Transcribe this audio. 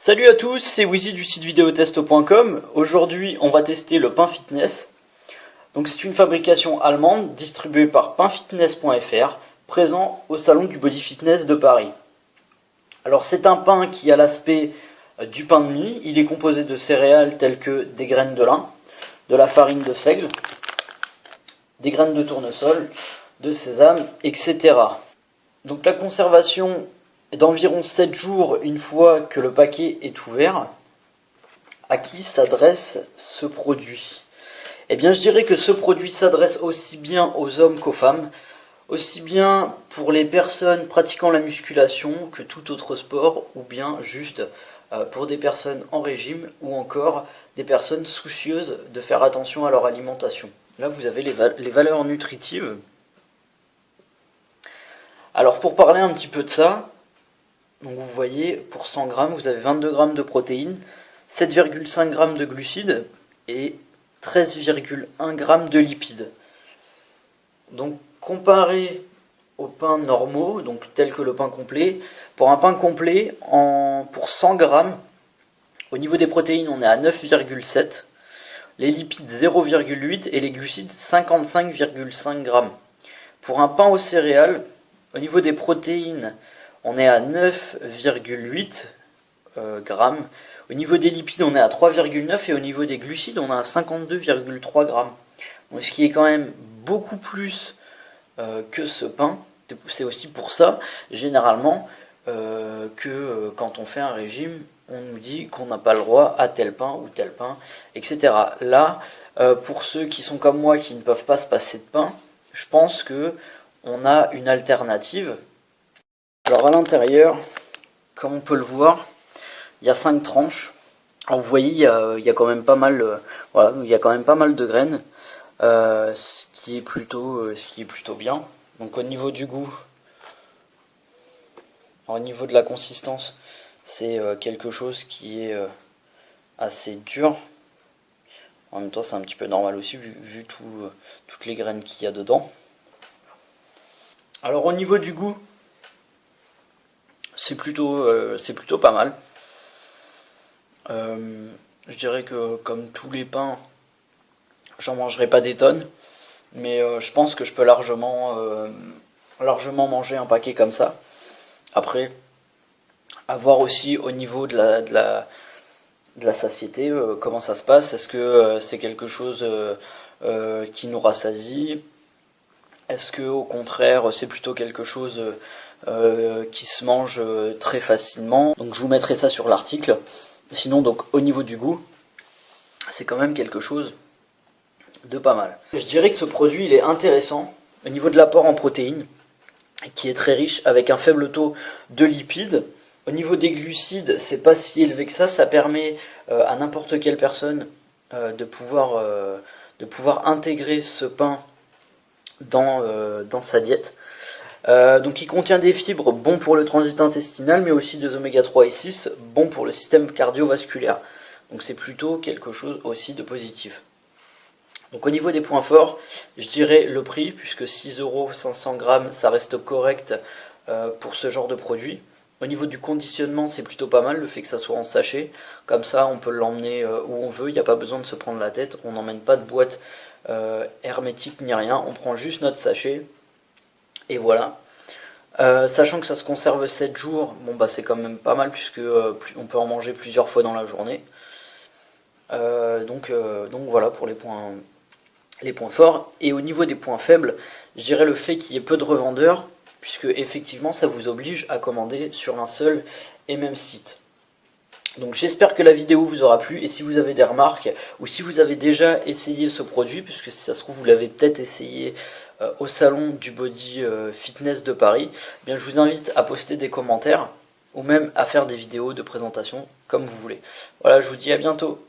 Salut à tous, c'est Wheezy du site videotest.com. Aujourd'hui, on va tester le pain fitness. Donc c'est une fabrication allemande distribuée par painfitness.fr, présent au salon du Body Fitness de Paris. Alors c'est un pain qui a l'aspect du pain de mie. Il est composé de céréales telles que des graines de lin, de la farine de seigle, des graines de tournesol, de sésame, etc. Donc la conservation d'environ 7 jours une fois que le paquet est ouvert. À qui s'adresse ce produit? Eh bien je dirais que ce produit s'adresse aussi bien aux hommes qu'aux femmes, aussi bien pour les personnes pratiquant la musculation que tout autre sport, ou bien juste pour des personnes en régime, ou encore des personnes soucieuses de faire attention à leur alimentation. Là vous avez les valeurs nutritives. Alors pour parler un petit peu de ça, donc vous voyez, pour 100 grammes, vous avez 22 grammes de protéines, 7,5 grammes de glucides et 13,1 grammes de lipides. Donc comparé aux pains normaux, donc tels que le pain complet, pour un pain complet, pour 100 grammes, au niveau des protéines, on est à 9,7, les lipides 0,8 et les glucides 55,5 grammes. Pour un pain aux céréales, au niveau des protéines, on est à 9,8 grammes. Au niveau des lipides, on est à 3,9 et au niveau des glucides, on est à 52,3 grammes. Donc, ce qui est quand même beaucoup plus que ce pain. C'est aussi pour ça, généralement, que quand on fait un régime, on nous dit qu'on n'a pas le droit à tel pain ou tel pain, etc. Là, pour ceux qui sont comme moi, qui ne peuvent pas se passer de pain, je pense que on a une alternative. Alors à l'intérieur, comme on peut le voir, il y a 5 tranches. Alors vous voyez, il y a quand même pas mal, il y a quand même pas mal de graines, ce qui est plutôt bien. Donc au niveau du goût, au niveau de la consistance, c'est quelque chose qui est assez dur. En même temps, c'est un petit peu normal aussi vu toutes les graines qu'il y a dedans. Alors au niveau du goût, c'est plutôt pas mal. Je dirais que comme tous les pains, j'en mangerai pas des tonnes, mais je pense que je peux largement manger un paquet comme ça. Après, à voir aussi au niveau de la satiété, comment ça se passe. Est-ce que c'est quelque chose qui nous rassasie? Est-ce que au contraire c'est plutôt quelque chose qui se mange très facilement? Donc je vous mettrai ça sur l'article. Sinon, donc au niveau du goût, c'est quand même quelque chose de pas mal. Je dirais que ce produit il est intéressant au niveau de l'apport en protéines, qui est très riche avec un faible taux de lipides. Au niveau des glucides, c'est pas si élevé que ça permet à n'importe quelle personne de pouvoir intégrer ce pain dans sa diète. Donc il contient des fibres bons pour le transit intestinal, mais aussi des oméga 3 et 6 bons pour le système cardiovasculaire. Donc c'est plutôt quelque chose aussi de positif. Donc au niveau des points forts, je dirais le prix, puisque 6 € 500 grammes, ça reste correct pour ce genre de produit. Au niveau du conditionnement, c'est plutôt pas mal, le fait que ça soit en sachet. Comme ça, on peut l'emmener où on veut, il n'y a pas besoin de se prendre la tête. On n'emmène pas de boîte hermétique ni rien, on prend juste notre sachet. Et voilà. Sachant que ça se conserve 7 jours, bon bah c'est quand même pas mal, puisque on peut en manger plusieurs fois dans la journée. Donc voilà pour les points forts. Et au niveau des points faibles, je dirais le fait qu'il y ait peu de revendeurs, puisque effectivement ça vous oblige à commander sur un seul et même site. Donc j'espère que la vidéo vous aura plu, et si vous avez des remarques, ou si vous avez déjà essayé ce produit, puisque si ça se trouve vous l'avez peut-être essayé au salon du Body Fitness de Paris, eh bien je vous invite à poster des commentaires, ou même à faire des vidéos de présentation, comme vous voulez. Voilà, je vous dis à bientôt.